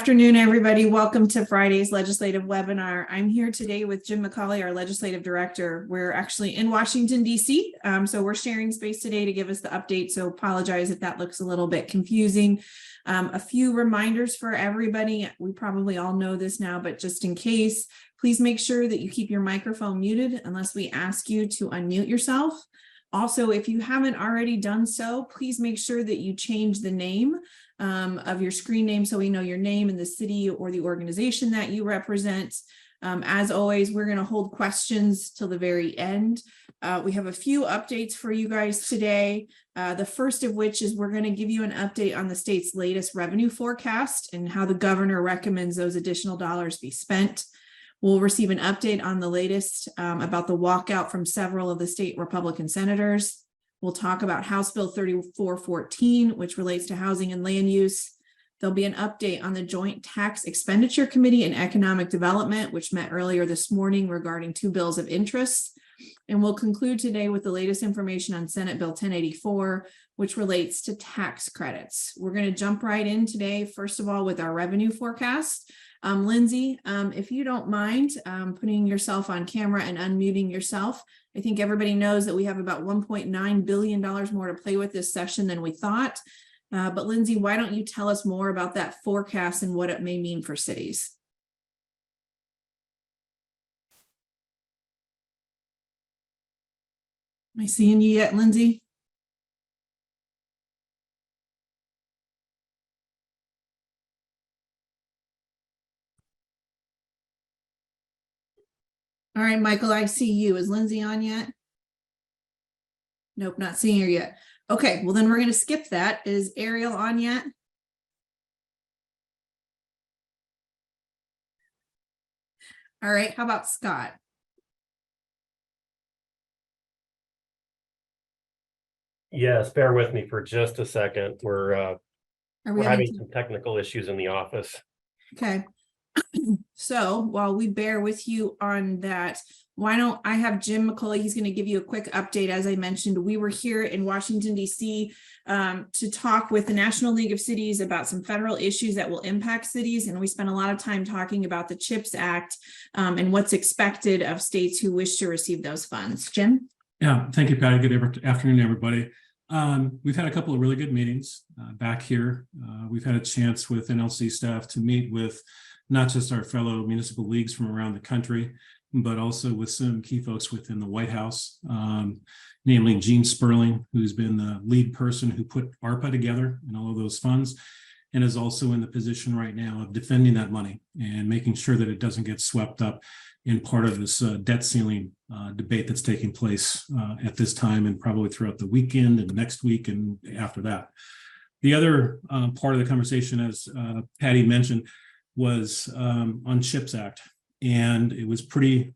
afternoon, everybody. Welcome to Friday's legislative webinar. I'm here today with Jim McCauley, our legislative director. We're actually in Washington, D.C., so we're sharing space today to give us the update. So apologize if that looks a little bit confusing. A few reminders for everybody. We probably all know this now, but just in case, please make sure that you keep your microphone muted unless we ask you to unmute yourself. Also, if you haven't already done so, please make sure that you change the name of your screen name so we know your name and the city or the organization that you represent. As always, we're going to hold questions till the very end. We have a few updates for you guys today. The first of which is we're going to give you an update on the state's latest revenue forecast and how the governor recommends those additional dollars be spent. We'll receive an update on the latest about the walkout from several of the state Republican senators. We'll talk about House Bill 3414, which relates to housing and land use. There'll be an update on the Joint Tax Expenditure Committee and Economic Development, which met earlier this morning regarding two bills of interest. And we'll conclude today with the latest information on Senate Bill 1084, which relates to tax credits. We're going to jump right in today, first of all, with our revenue forecast. Lindsay, if you don't mind putting yourself on camera and unmuting yourself. I think everybody knows that we have about $1.9 billion more to play with this session than we thought. But Lindsay, why don't you tell us more about that forecast and what it may mean for cities? Am I seeing you yet, Lindsay? All right, Michael, I see you. Is Lindsay on yet? Nope, not seeing her yet. Okay, well then we're going to skip that. Is Ariel on yet? All right, how about Scott? Yes, bear with me for just a second. We're having some technical issues in the office. Okay. So while we bear with you on that, why don't I have Jim McCauley? He's going to give you a quick update. As I mentioned, we were here in Washington, D.C. To talk with the National League of Cities about some federal issues that will impact cities. And we spent a lot of time talking about the CHIPS Act and what's expected of states who wish to receive those funds. Jim? Yeah, thank you, Patty. Good afternoon, everybody. We've had a couple of really good meetings back here. We've had a chance with NLC staff to meet with not just our fellow municipal leagues from around the country, but also with some key folks within the White House, namely Gene Sperling, who's been the lead person who put ARPA together and all of those funds, and is also in the position right now of defending that money and making sure that it doesn't get swept up in part of this debt ceiling debate that's taking place at this time and probably throughout the weekend and next week and after that. The other part of the conversation, as Patty mentioned, was on CHIPS Act. And it was pretty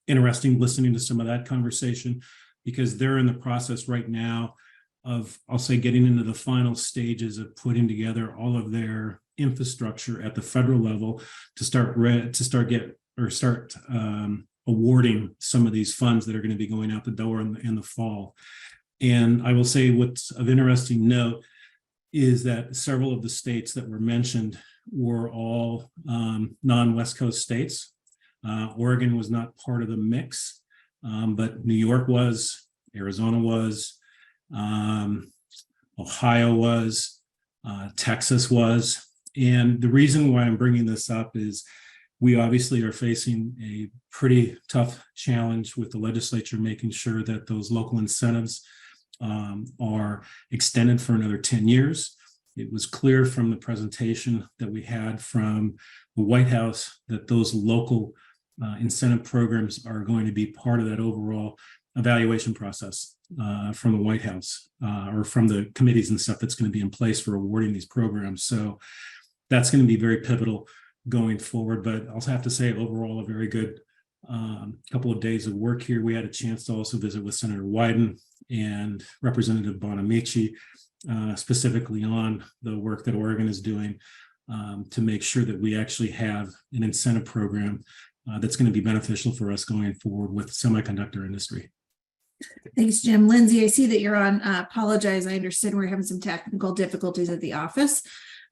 interesting listening to some of that conversation because they're in the process right now of, I'll say, getting into the final stages of putting together all of their infrastructure at the federal level to start awarding some of these funds that are going to be going out the door in the fall. And I will say what's of interesting note is that several of the states that were mentioned were all non-West Coast states. Oregon was not part of the mix, but New York was, Arizona was, Ohio was, Texas was. And the reason why I'm bringing this up is we obviously are facing a pretty tough challenge with the legislature making sure that those local incentives are extended for another 10 years. It was clear from the presentation that we had from the White House that those local incentive programs are going to be part of that overall evaluation process from the White House or from the committees and stuff that's going to be in place for awarding these programs. So that's going to be very pivotal going forward. But I'll have to say overall a very good couple of days of work here. We had a chance to also visit with Senator Wyden and Representative Bonamici, specifically on the work that Oregon is doing to make sure that we actually have an incentive program that's going to be beneficial for us going forward with the semiconductor industry. Thanks, Jim. Lindsay, I see that you're on. Apologize. I understand we're having some technical difficulties at the office.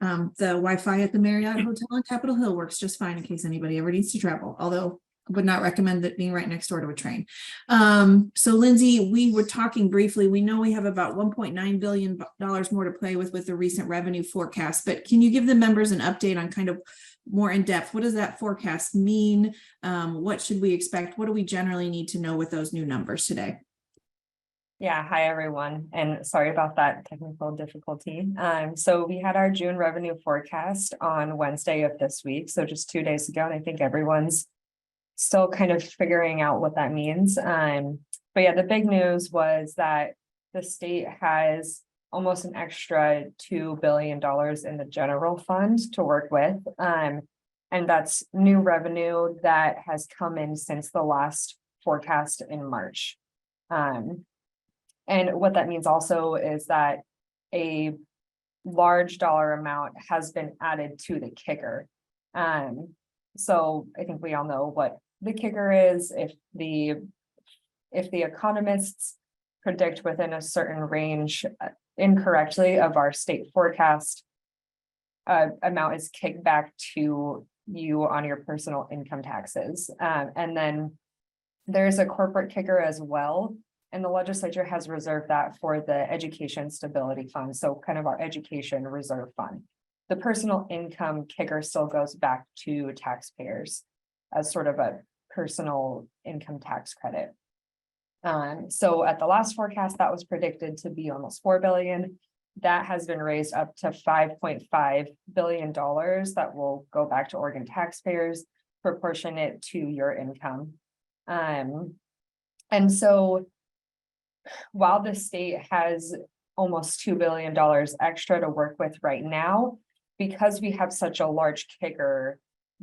The Wi-Fi at the Marriott Hotel on Capitol Hill works just fine in case anybody ever needs to travel, although I would not recommend it being right next door to a train. So Lindsay, we were talking briefly, we know we have about $1.9 billion more to play with the recent revenue forecast, but can you give the members an update on kind of more in depth? What does that forecast mean? What should we expect? What do we generally need to know with those new numbers today? Yeah, hi everyone, and sorry about that technical difficulty. So we had our June revenue forecast on Wednesday of this week, so just 2 days ago, and I think everyone's still kind of figuring out what that means. But yeah, the big news was that the state has almost an extra $2 billion in the general fund to work with. And that's new revenue that has come in since the last forecast in March. And what that means also is that a large dollar amount has been added to the kicker. So I think we all know what the kicker is. If the economists predict within a certain range incorrectly of our state forecast, amount is kicked back to you on your personal income taxes. And then there's a corporate kicker as well. And the legislature has reserved that for the education stability fund. So kind of our education reserve fund. The personal income kicker still goes back to taxpayers as sort of a personal income tax credit. So at the last forecast, that was predicted to be almost $4 billion. That has been raised up to $5.5 billion that will go back to Oregon taxpayers, proportionate to your income. And so while the state has almost $2 billion extra to work with right now, because we have such a large kicker,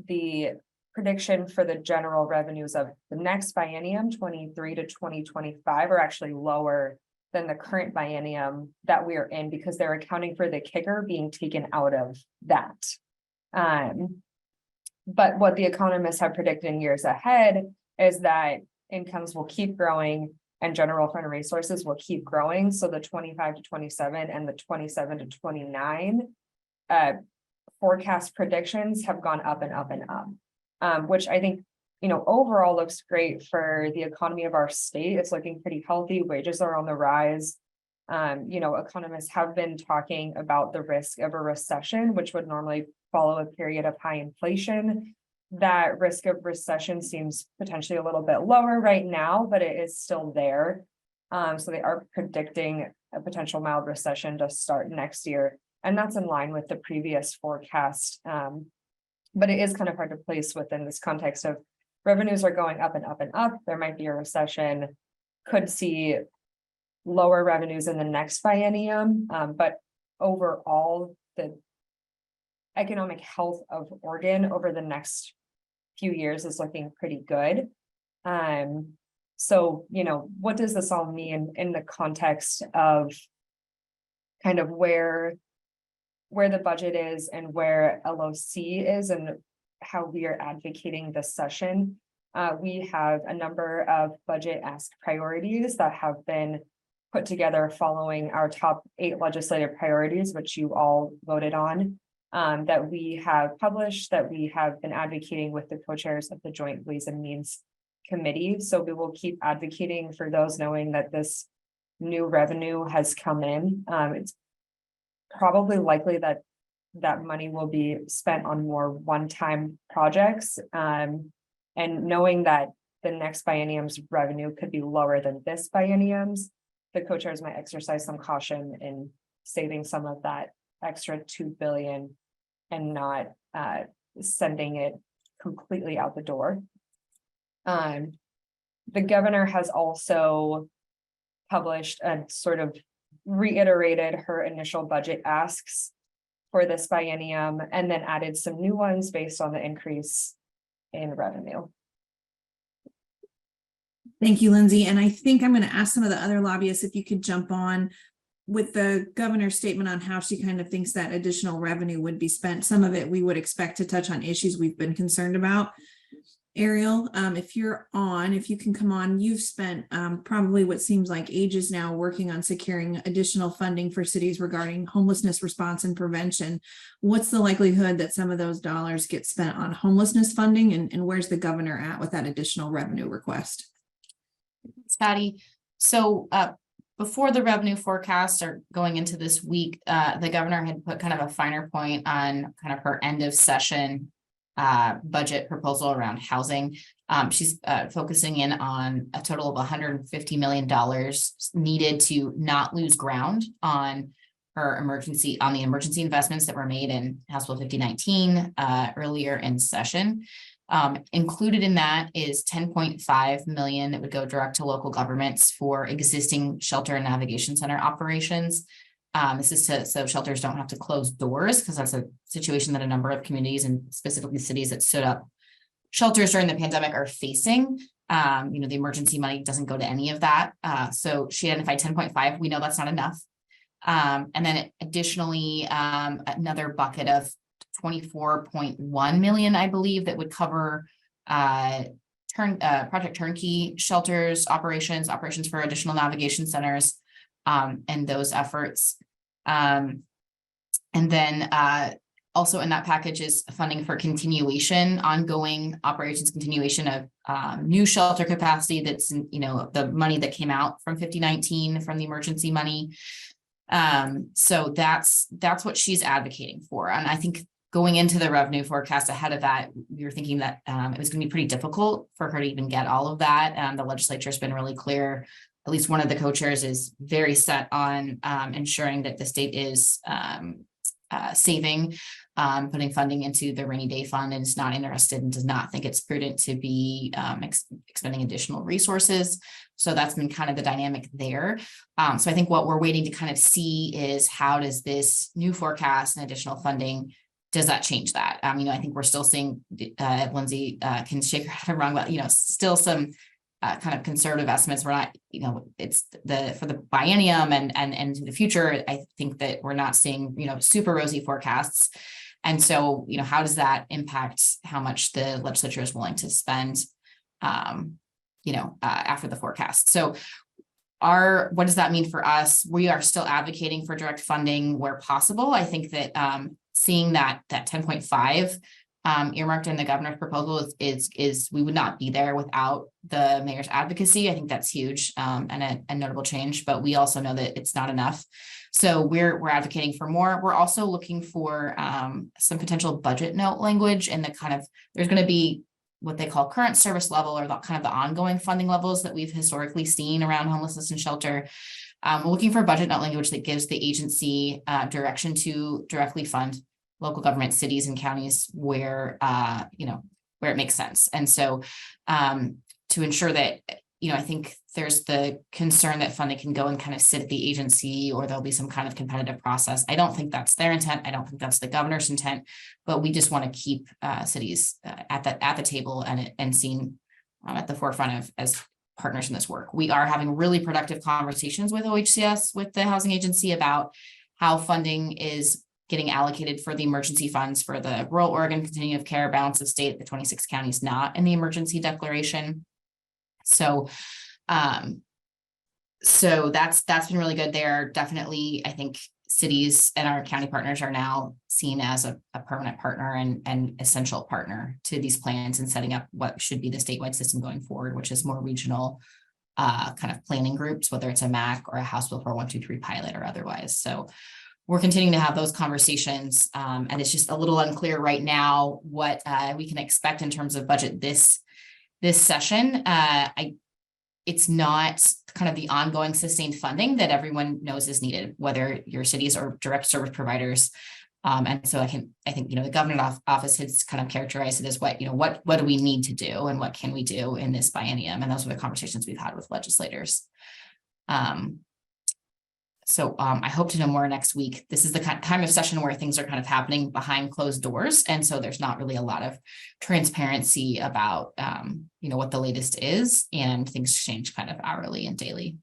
the prediction for the general revenues of the next biennium, 23 to 2025, are actually lower than the current biennium that we are in, because they're accounting for the kicker being taken out of that. But what the economists have predicted in years ahead is that incomes will keep growing and general fund resources will keep growing. So the 25 to 27 and the 27 to 29 forecast predictions have gone up and up and up, which I think, overall looks great for the economy of our state. It's looking pretty healthy. Wages are on the rise. Economists have been talking about the risk of a recession, which would normally follow a period of high inflation. That risk of recession seems potentially a little bit lower right now, but it is still there. So they are predicting a potential mild recession to start next year. And that's in line with the previous forecast. But it is kind of hard to place within this context of revenues are going up and up and up. There might be a recession, could see lower revenues in the next biennium. But overall, the economic health of Oregon over the next few years is looking pretty good. So, what does this all mean in the context of kind of where the budget is and where LOC is and how we are advocating this session? We have a number of budget ask priorities that have been put together following our top 8 legislative priorities, which you all voted on. That we have published, that we have been advocating with the co-chairs of the Joint Ways and Means Committee. So we will keep advocating for those, knowing that this new revenue has come in. It's probably likely that that money will be spent on more one-time projects. And knowing that the next biennium's revenue could be lower than this biennium's, the co-chairs might exercise some caution in saving some of that extra $2 billion and not sending it completely out the door. The governor has also published and sort of reiterated her initial budget asks for this biennium, and then added some new ones based on the increase in revenue. Thank you, Lindsay. And I think I'm going to ask some of the other lobbyists if you could jump on with the governor's statement on how she kind of thinks that additional revenue would be spent. Some of it we would expect to touch on issues we've been concerned about. Ariel, if you can come on, you've spent probably what seems like ages now working on securing additional funding for cities regarding homelessness response and prevention. What's the likelihood that some of those dollars get spent on homelessness funding, and where's the governor at with that additional revenue request? Patty. So before the revenue forecasts are going into this week, the governor had put kind of a finer point on kind of her end of session budget proposal around housing. She's focusing in on a total of $150 million needed to not lose ground on her emergency investments that were made in House Bill 5019 earlier in session. Included in that is 10.5 million that would go direct to local governments for existing shelter and navigation center operations. This is so shelters don't have to close doors, because that's a situation that a number of communities and specifically cities that stood up shelters during the pandemic are facing. The emergency money doesn't go to any of that. So she identified 10.5. We know that's not enough. And then additionally, another bucket of 24.1 million, I believe, that would cover Project Turnkey shelters, operations for additional navigation centers, and those efforts. And then also in that package is funding for ongoing operations continuation of new shelter capacity. That's, the money that came out from 5019 from the emergency money. So that's what she's advocating for. And I think going into the revenue forecast ahead of that, we were thinking that it was going to be pretty difficult for her to even get all of that. The legislature has been really clear. At least one of the co-chairs is very set on ensuring that the state is saving, putting funding into the rainy day fund, and is not interested and does not think it's prudent to be expending additional resources. So that's been kind of the dynamic there. So I think what we're waiting to kind of see is, how does this new forecast and additional funding, does that change that? I think we're still seeing, Lindsay can shake her head wrong, but still some kind of conservative estimates. We're not, it's for the biennium and into the future. I think that we're not seeing, super rosy forecasts. And so, how does that impact how much the legislature is willing to spend, after the forecast? So what does that mean for us? We are still advocating for direct funding where possible. I think that seeing that 10.5 earmarked in the governor's proposal is we would not be there without the mayor's advocacy. I think that's huge and a notable change, but we also know that it's not enough. So we're advocating for more. We're also looking for some potential budget note language, and there's going to be what they call current service level, or the ongoing funding levels that we've historically seen around homelessness and shelter. We're looking for budget note language that gives the agency direction to directly fund local government, cities and counties where it makes sense. And so to ensure that, I think there's the concern that funding can go and kind of sit at the agency, or there'll be some kind of competitive process. I don't think that's their intent. I don't think that's the governor's intent, but we just want to keep cities at the table and seen at the forefront as partners in this work. We are having really productive conversations with OHCS, with the housing agency, about how funding is getting allocated for the emergency funds for the rural Oregon continuum of care, balance of state, the 26 counties not in the emergency declaration. So that's been really good there. Definitely, I think cities and our county partners are now seen as a permanent partner and essential partner to these plans, and setting up what should be the statewide system going forward, which is more regional kind of planning groups, whether it's a MAC or a House Bill 4123 pilot or otherwise. So we're continuing to have those conversations, and it's just a little unclear right now what we can expect in terms of budget this session. It's not kind of the ongoing sustained funding that everyone knows is needed, whether your cities or direct service providers. And so I think the governor's office has kind of characterized it as what do we need to do and what can we do in this biennium? And those are the conversations we've had with legislators. So I hope to know more next week. This is the time of session where things are kind of happening behind closed doors. And so there's not really a lot of transparency about, what the latest is, and things change kind of hourly and daily.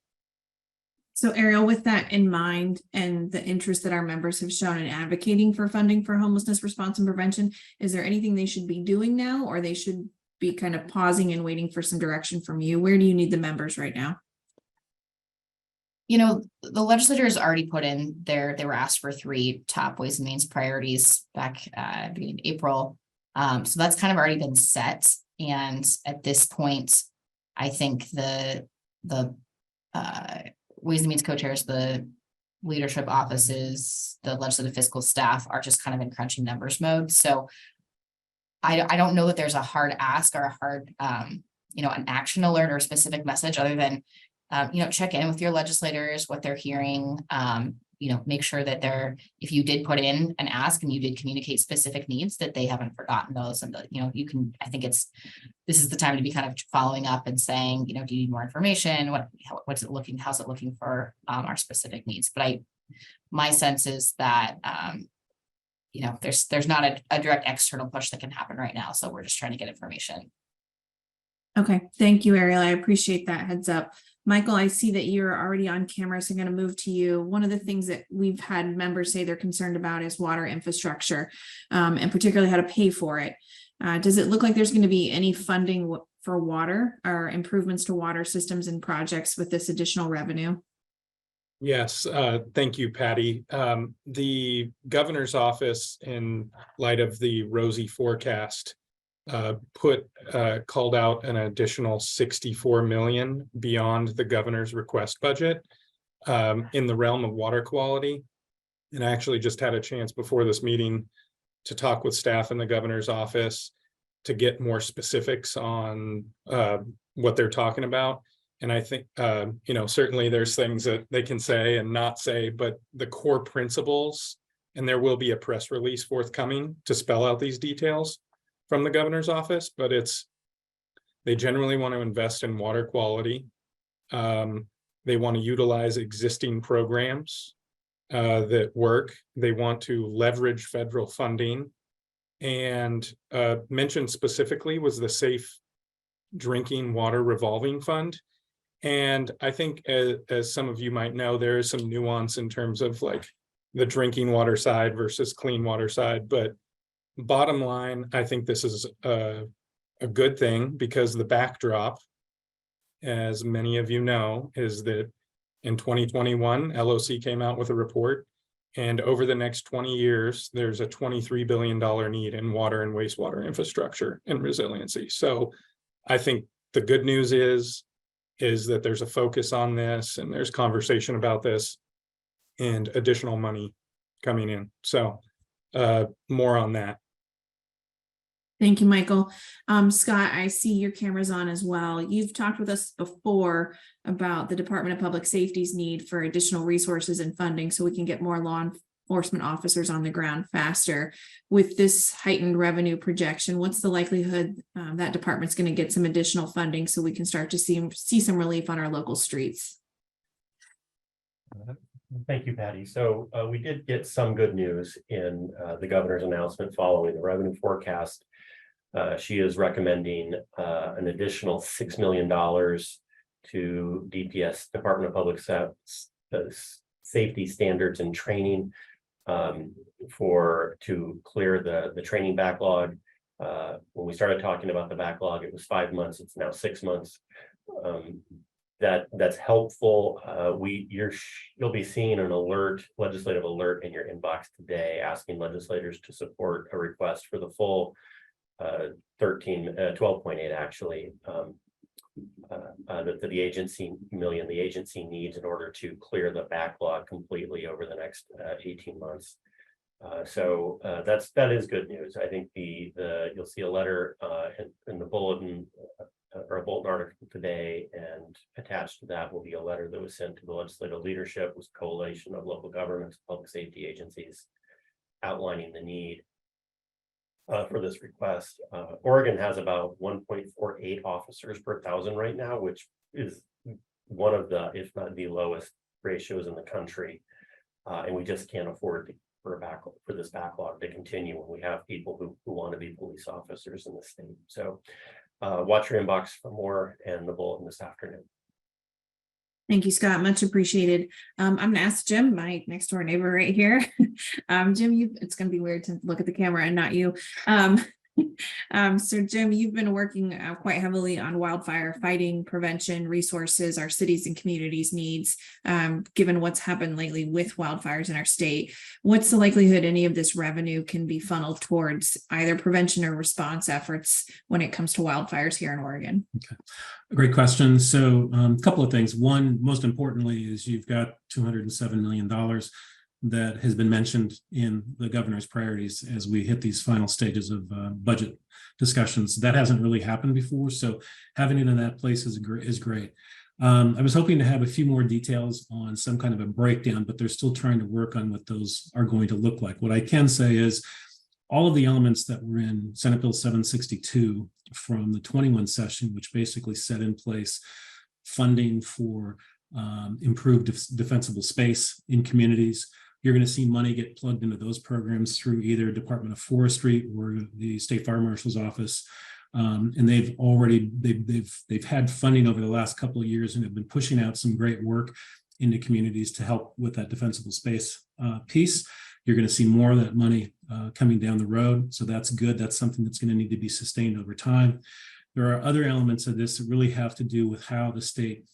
So Ariel, with that in mind, and the interest that our members have shown in advocating for funding for homelessness response and prevention, is there anything they should be doing now, or they should be kind of pausing and waiting for some direction from you? Where do you need the members right now? You know, the legislators already put in they were asked for 3 top Ways and Means priorities back beginning of April. So that's kind of already been set. And at this point, I think the Ways and Means co-chairs, the leadership offices, the legislative fiscal staff are just kind of in crunching numbers mode. So I don't know that there's a hard ask or a hard, an action alert or a specific message other than, check in with your legislators, what they're hearing, make sure that if you did put in an ask and you did communicate specific needs, that they haven't forgotten those. And, I think this is the time to be kind of following up and saying, do you need more information? How's it looking for our specific needs? But my sense is that, there's not a direct external push that can happen right now. So we're just trying to get information. Okay, thank you, Ariel. I appreciate that heads up. Michael, I see that you're already on camera, so I'm going to move to you. One of the things that we've had members say they're concerned about is water infrastructure, and particularly how to pay for it. Does it look like there's going to be any funding for water or improvements to water systems and projects with this additional revenue? Yes, thank you, Patty. The governor's office, in light of the rosy forecast, called out an additional 64 million beyond the governor's request budget in the realm of water quality. And I actually just had a chance before this meeting to talk with staff in the governor's office to get more specifics on what they're talking about. And I think, certainly there's things that they can say and not say, but the core principles, and there will be a press release forthcoming to spell out these details from the governor's office, but they generally want to invest in water quality. They want to utilize existing programs that work. They want to leverage federal funding, and mentioned specifically was the Safe Drinking Water Revolving Fund. And I think, as some of you might know, there is some nuance in terms of like the drinking water side versus clean water side, but bottom line, I think this is a good thing, because the backdrop, as many of you know, is that in 2021, LOC came out with a report, and over the next 20 years, there's a $23 billion need in water and wastewater infrastructure and resiliency. So I think the good news is that there's a focus on this, and there's conversation about this and additional money coming in. So more on that. Thank you, Michael. Scott, I see your camera's on as well. You've talked with us before about the Department of Public Safety's need for additional resources and funding so we can get more law enforcement officers on the ground faster. With this heightened revenue projection, what's the likelihood that department's going to get some additional funding so we can start to see some relief on our local streets? Thank you, Patty. So we did get some good news in the governor's announcement following the revenue forecast. She is recommending an additional $6 million to DPS, Department of Public Safety Standards and Training, to clear the training backlog. When we started talking about the backlog, it was 5 months. It's now 6 months. That's helpful. You'll be seeing an legislative alert in your inbox today, asking legislators to support a request for the full 12.8 actually, that the agency needs in order to clear the backlog completely over the next 18 months. So that is good news. I think you'll see a letter in the bulletin or a bulletin article today, and attached to that will be a letter that was sent to the legislative leadership with a coalition of local governments, public safety agencies, outlining the need for this request. Oregon has about 1.48 officers per 1,000 right now, which is one of the, if not the lowest ratios in the country. And we just can't afford for this backlog to continue when we have people who want to be police officers in the state. So watch your inbox for more and the bulletin this afternoon. Thank you, Scott. Much appreciated. I'm going to ask Jim, my next door neighbor right here. Jim, it's going to be weird to look at the camera and not you. So Jim, you've been working quite heavily on wildfire fighting, prevention, resources, our cities and communities needs, given what's happened lately with wildfires in our state. What's the likelihood any of this revenue can be funneled towards either prevention or response efforts when it comes to wildfires here in Oregon? Great question. So a couple of things. One, most importantly, is you've got $207 million that has been mentioned in the governor's priorities as we hit these final stages of budget discussions. That hasn't really happened before, so having it in that place is great. I was hoping to have a few more details on some kind of a breakdown, but they're still trying to work on what those are going to look like. What I can say is all of the elements that were in Senate Bill 762 from the 21 session, which basically set in place funding for improved defensible space in communities. You're going to see money get plugged into those programs through either Department of Forestry or the State Fire Marshal's office. And they've had funding over the last couple of years and have been pushing out some great work into communities to help with that defensible space piece. You're going to see more of that money coming down the road. So that's good. That's something that's going to need to be sustained over time. There are other elements of this that really have to do with how the state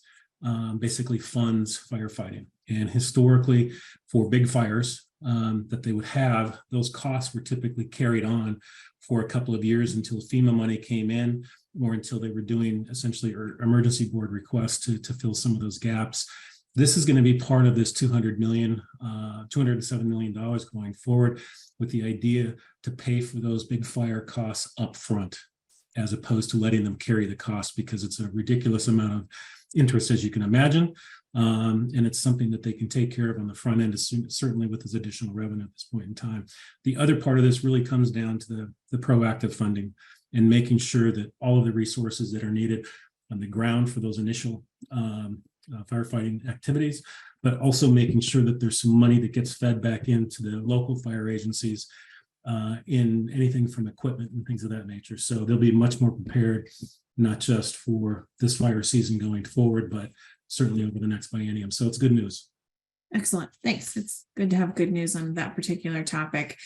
basically funds firefighting. And historically, for big fires that they would have, those costs were typically carried on for a couple of years until FEMA money came in, or until they were doing essentially emergency board requests to fill some of those gaps. This is going to be part of this $207 million going forward, with the idea to pay for those big fire costs up front, as opposed to letting them carry the cost, because it's a ridiculous amount of interest, as you can imagine. And it's something that they can take care of on the front end, certainly with this additional revenue at this point in time. The other part of this really comes down to the proactive funding and making sure that all of the resources that are needed on the ground for those initial firefighting activities, but also making sure that there's some money that gets fed back into the local fire agencies in anything from equipment and things of that nature. So they'll be much more prepared, not just for this fire season going forward, but certainly over the next biennium. So it's good news. Excellent. Thanks. It's good to have good news on that particular topic.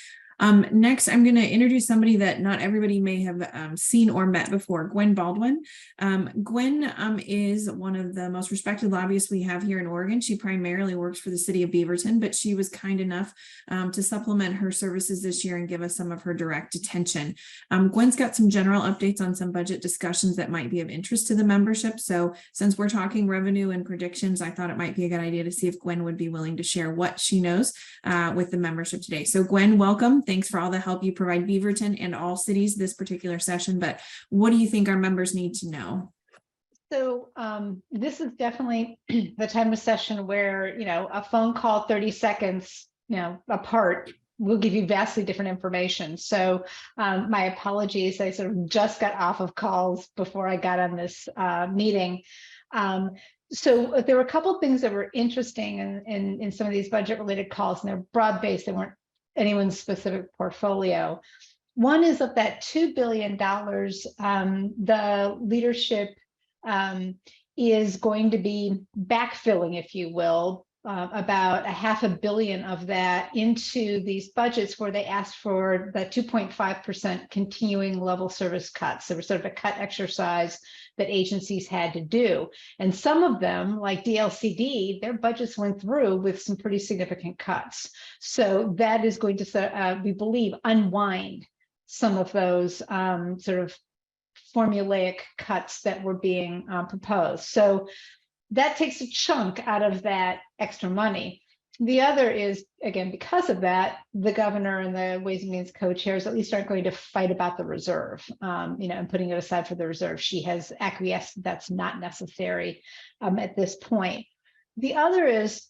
Next, I'm going to introduce somebody that not everybody may have seen or met before, Gwenn Baldwin. Gwenn is one of the most respected lobbyists we have here in Oregon. She primarily works for the city of Beaverton, but she was kind enough to supplement her services this year and give us some of her direct attention. Gwenn's got some general updates on some budget discussions that might be of interest to the membership. So since we're talking revenue and predictions, I thought it might be a good idea to see if Gwenn would be willing to share what she knows with the membership today. So Gwenn, welcome. Thanks for all the help you provide Beaverton and all cities this particular session, but what do you think our members need to know? So this is definitely the time of session where, a phone call 30 seconds, apart will give you vastly different information. So my apologies, I sort of just got off of calls before I got on this meeting. So there were a couple of things that were interesting in some of these budget related calls, and they're broad-based. They weren't anyone's specific portfolio. One is of that $2 billion, the leadership is going to be backfilling, if you will, about $500 million of that into these budgets where they asked for the 2.5% continuing level service cuts. There was sort of a cut exercise that agencies had to do. And some of them, like DLCD, their budgets went through with some pretty significant cuts. So that is going to, we believe, unwind some of those sort of formulaic cuts that were being proposed. So that takes a chunk out of that extra money. The other is, again, because of that, the governor and the Ways and Means co-chairs at least aren't going to fight about the reserve, and putting it aside for the reserve. She has acquiesced that's not necessary at this point. The other is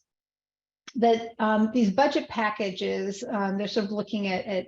that these budget packages, they're sort of looking at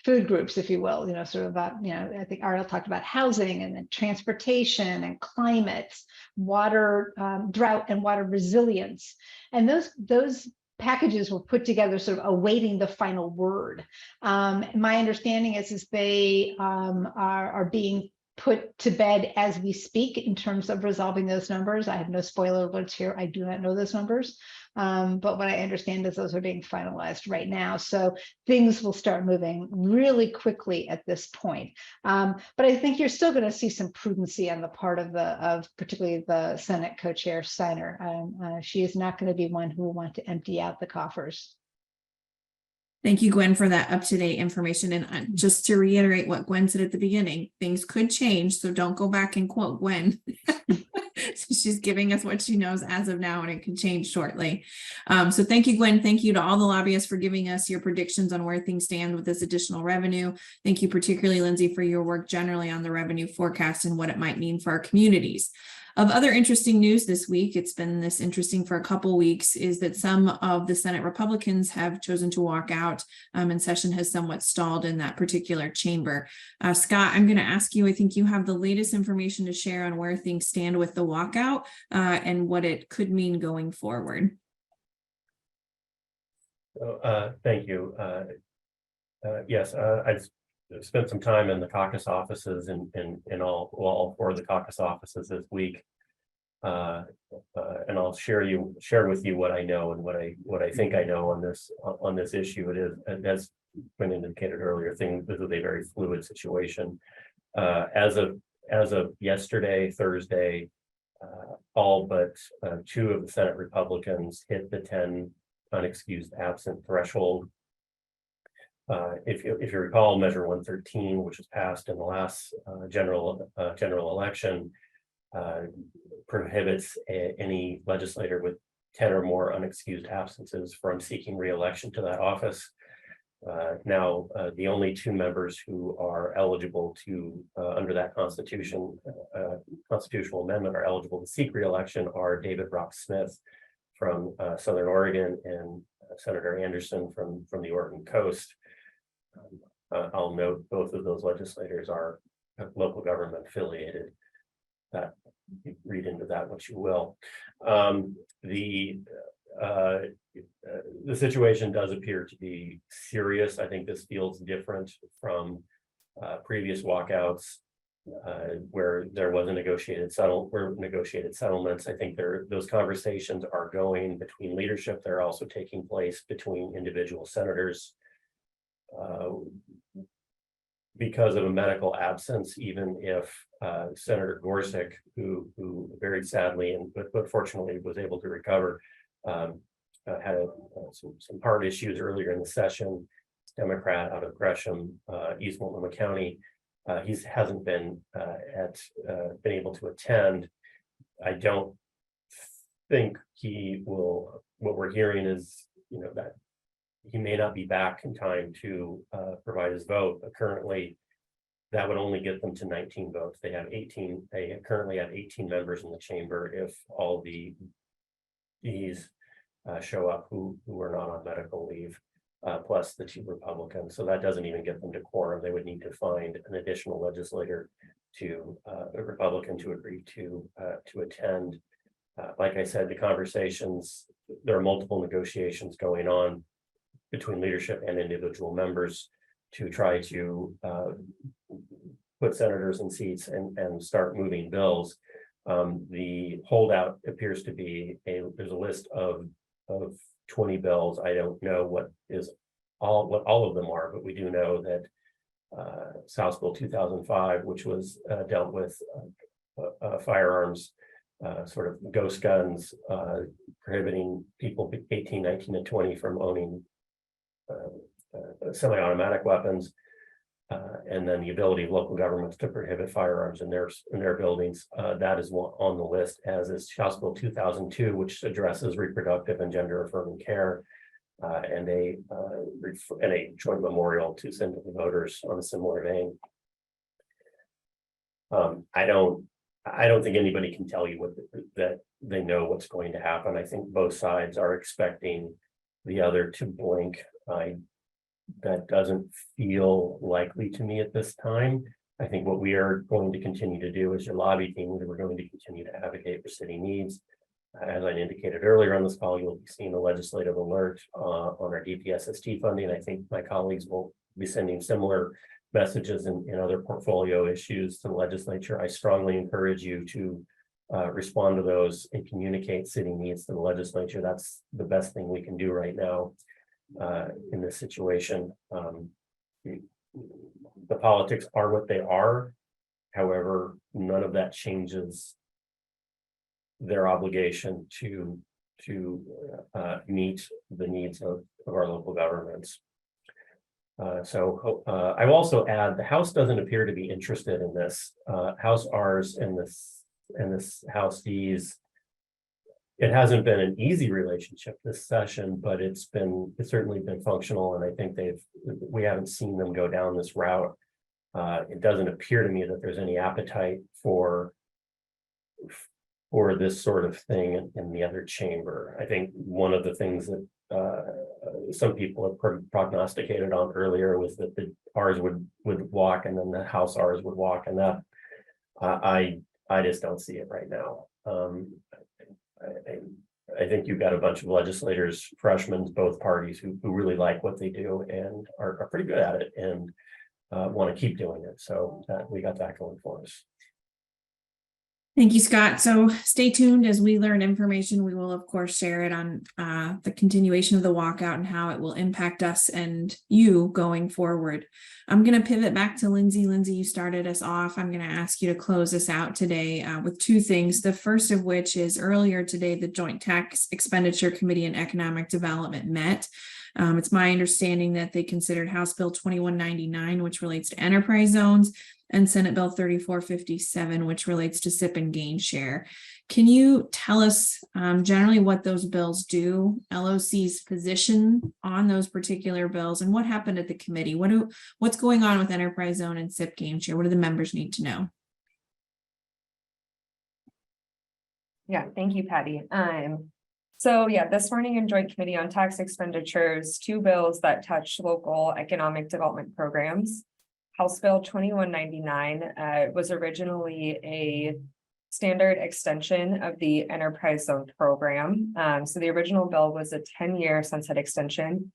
food groups, if you will, sort of about, I think Ariel talked about housing and then transportation and climate, water, drought and water resilience. And those packages were put together sort of awaiting the final word. My understanding is they are being put to bed as we speak in terms of resolving those numbers. I have no spoiler alerts here. I do not know those numbers, But what I understand is those are being finalized right now. So things will start moving really quickly at this point. But I think you're still going to see some prudency on the part of particularly the Senate co-chair Steiner. She is not going to be one who will want to empty out the coffers. Thank you, Gwen, for that up-to-date information. And just to reiterate what Gwen said at the beginning, things could change, so don't go back and quote Gwen. She's giving us what she knows as of now, and it can change shortly. So thank you, Gwen. Thank you to all the lobbyists for giving us your predictions on where things stand with this additional revenue. Thank you particularly, Lindsay, for your work generally on the revenue forecast and what it might mean for our communities. Of other interesting news this week, it's been this interesting for a couple weeks, is that some of the Senate Republicans have chosen to walk out, and session has somewhat stalled in that particular chamber. Scott, I'm going to ask you, I think you have the latest information to share on where things stand with the walkout and what it could mean going forward. Thank you. Yes, I've spent some time in the caucus offices in all four of the caucus offices this week. And I'll share with you what I know and what I think I know on this issue. It is, as been indicated earlier, this is a very fluid situation. As of yesterday, Thursday, all but two of the Senate Republicans hit the 10 unexcused absent threshold. If you recall, Measure 113, which was passed in the last general election, prohibits any legislator with 10 or more unexcused absences from seeking re-election to that office. Now, the only two members who are eligible to, under that constitutional amendment, are eligible to seek re-election are David Rock Smith from Southern Oregon and Senator Anderson from the Oregon coast. I'll note both of those legislators are local government affiliated. That you read into that what you will. The situation does appear to be serious. I think this feels different from previous walkouts where there was a negotiated settlements. I think those conversations are going between leadership. They're also taking place between individual senators. Because of a medical absence, even if Senator Gorsuch, who very sadly but fortunately was able to recover, had some heart issues earlier in the session. Democrat out of Gresham, East Multnomah County. He hasn't been able to attend. I don't think he will. What we're hearing is, that he may not be back in time to provide his vote, but currently that would only get them to 19 votes. They have 18. They currently have 18 members in the chamber if all these show up who are not on medical leave, plus the two Republicans. So that doesn't even get them to quorum. They would need to find an additional legislator a Republican to agree to attend. Like I said, the conversations, there are multiple negotiations going on between leadership and individual members to try to put senators in seats and start moving bills. The holdout appears to be there's a list of 20 bills. I don't know what all of them are, but we do know that House Bill 2005, which was dealt with firearms, sort of ghost guns, prohibiting people 18, 19, and 20 from owning semi-automatic weapons, and then the ability of local governments to prohibit firearms in their buildings. That is on the list, as is House Bill 2002, which addresses reproductive and gender affirming care, and a joint memorial to send to the voters on a similar vein. I don't think anybody can tell you that they know what's going to happen. I think both sides are expecting the other to blink. That doesn't feel likely to me at this time. I think what we are going to continue to do as your lobby team, we're going to continue to advocate for city needs. As I indicated earlier on this call, you'll be seeing a legislative alert on our DPSST funding. I think my colleagues will be sending similar messages in other portfolio issues to the legislature. I strongly encourage you to respond to those and communicate city needs to the legislature. That's the best thing we can do right now in this situation. The politics are what they are. However, none of that changes their obligation to meet the needs of our local governments. I will also add, the House doesn't appear to be interested in this. House R's and this House D's. It hasn't been an easy relationship this session, but it's certainly been functional, and I think we haven't seen them go down this route. It doesn't appear to me that there's any appetite for this sort of thing in the other chamber. I think one of the things that some people have prognosticated on earlier was that the R's would walk and then the House R's would walk, and that I just don't see it right now. I think you've got a bunch of legislators, freshmen, both parties who really like what they do and are pretty good at it and want to keep doing it. So we got that going for us. Thank you, Scott. So stay tuned as we learn information. We will, of course, share it on the continuation of the walkout and how it will impact us and you going forward. I'm going to pivot back to Lindsay. Lindsay, you started us off. I'm going to ask you to close us out today with two things. The first of which is earlier today, the Joint Tax Expenditure Committee and Economic Development met. It's my understanding that they considered House Bill 2199, which relates to enterprise zones, and Senate Bill 3457, which relates to SIP and gain share. Can you tell us generally what those bills do, LOC's position on those particular bills, and what happened at the committee? What's going on with enterprise zone and SIP gain share? What do the members need to know? Yeah, thank you, Patty. So yeah, this morning in Joint Committee on Tax Expenditures, two bills that touch local economic development programs. House Bill 2199 was originally a standard extension of the enterprise zone program. So the original bill was a 10-year sunset extension,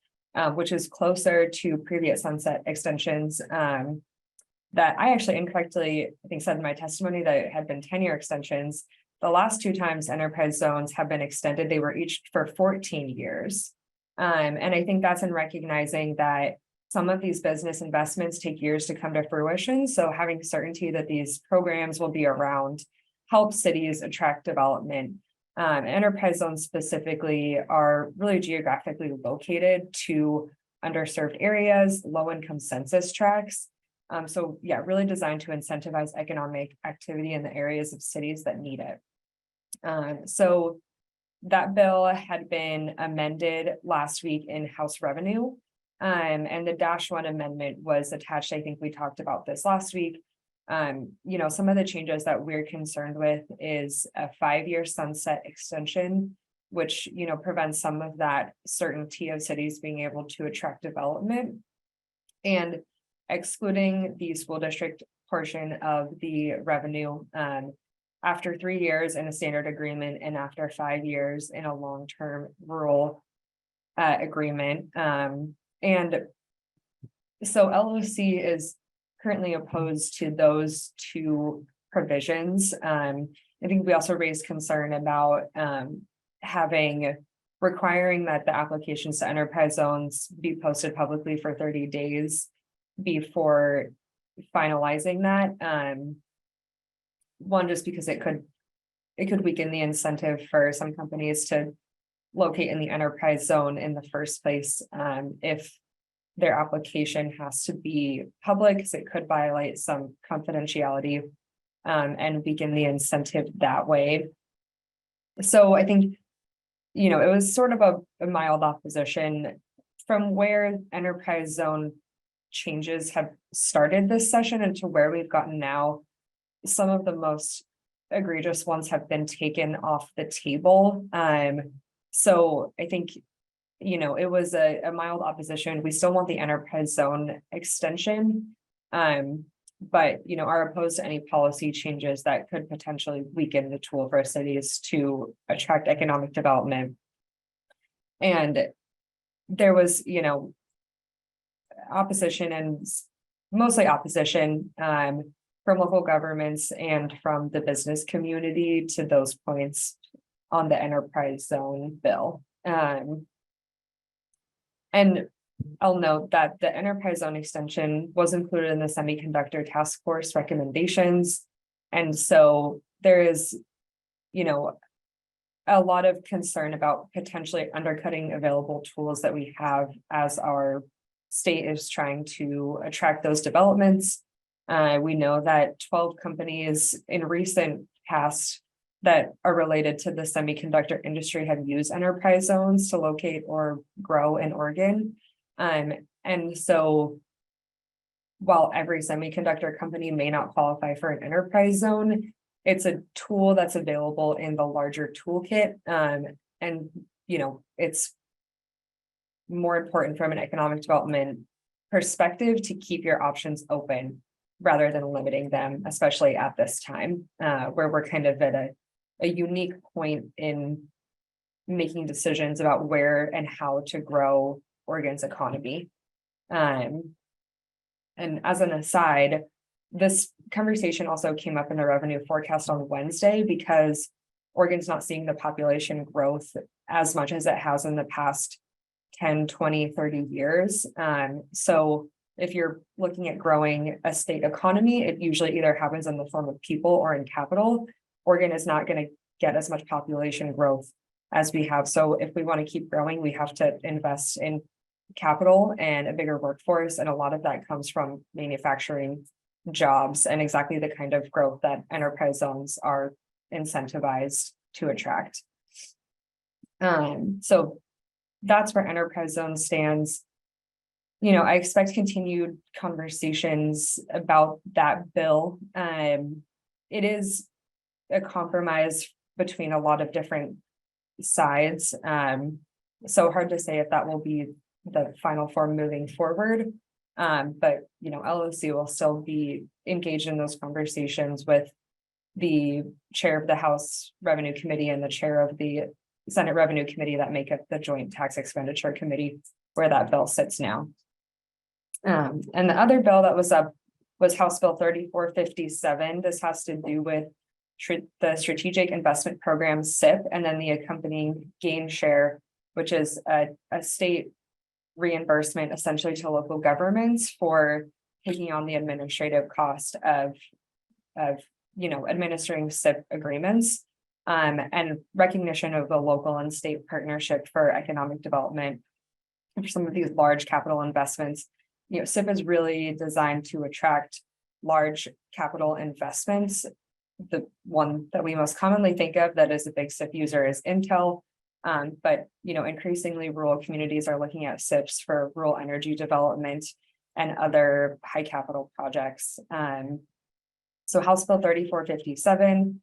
which is closer to previous sunset extensions that I actually incorrectly, I think, said in my testimony that it had been 10-year extensions. The last two times enterprise zones have been extended, they were each for 14 years. And I think that's in recognizing that some of these business investments take years to come to fruition. So having certainty that these programs will be around helps cities attract development. Enterprise zones specifically are really geographically located to underserved areas, low-income census tracts. So yeah, really designed to incentivize economic activity in the areas of cities that need it. So that bill had been amended last week in House Revenue. And the -1 amendment was attached. I think we talked about this last week. Some of the changes that we're concerned with is a 5-year sunset extension, which, prevents some of that certainty of cities being able to attract development, and excluding the school district portion of the revenue after 3 years in a standard agreement and after 5 years in a long-term rural agreement. And so LOC is currently opposed to those two provisions. I think we also raised concern about requiring that the applications to enterprise zones be posted publicly for 30 days before finalizing that. One, just because it could weaken the incentive for some companies to locate in the enterprise zone in the first place, if their application has to be public, because it could violate some confidentiality and weaken the incentive that way. So I think, it was sort of a mild opposition from where enterprise zone changes have started this session and to where we've gotten now. Some of the most egregious ones have been taken off the table. So I think, it was a mild opposition. We still want the enterprise zone extension, but, are opposed to any policy changes that could potentially weaken the tool for cities to attract economic development. And there was, opposition and mostly opposition from local governments and from the business community to those points on the enterprise zone bill. And I'll note that the enterprise zone extension was included in the semiconductor task force recommendations. And so there is, a lot of concern about potentially undercutting available tools that we have as our state is trying to attract those developments. We know that 12 companies in recent past that are related to the semiconductor industry have used enterprise zones to locate or grow in Oregon. And so while every semiconductor company may not qualify for an enterprise zone, it's a tool that's available in the larger toolkit. And it's more important from an economic development perspective to keep your options open rather than limiting them, especially at this time, where we're kind of at a unique point in making decisions about where and how to grow Oregon's economy. And as an aside, this conversation also came up in the revenue forecast on Wednesday because Oregon's not seeing the population growth as much as it has in the past 10, 20, 30 years. So if you're looking at growing a state economy, it usually either happens in the form of people or in capital. Oregon is not going to get as much population growth as we have. So if we want to keep growing, we have to invest in capital and a bigger workforce. And a lot of that comes from manufacturing jobs and exactly the kind of growth that enterprise zones are incentivized to attract. So that's where enterprise zone stands. I expect continued conversations about that bill. It is a compromise between a lot of different sides. So hard to say if that will be the final form moving forward. But LOC will still be engaged in those conversations with the chair of the House Revenue Committee and the chair of the Senate Revenue Committee that make up the Joint Tax Expenditure Committee, where that bill sits now. And the other bill that was up was House Bill 3457. This has to do with the Strategic Investment Program, SIP, and then the accompanying gain share, which is a state reimbursement essentially to local governments for taking on the administrative cost of administering SIP agreements, and recognition of the local and state partnership for economic development for some of these large capital investments. SIP is really designed to attract large capital investments. The one that we most commonly think of that is a big SIP user is Intel. But increasingly rural communities are looking at SIPs for rural energy development and other high capital projects. So House Bill 3457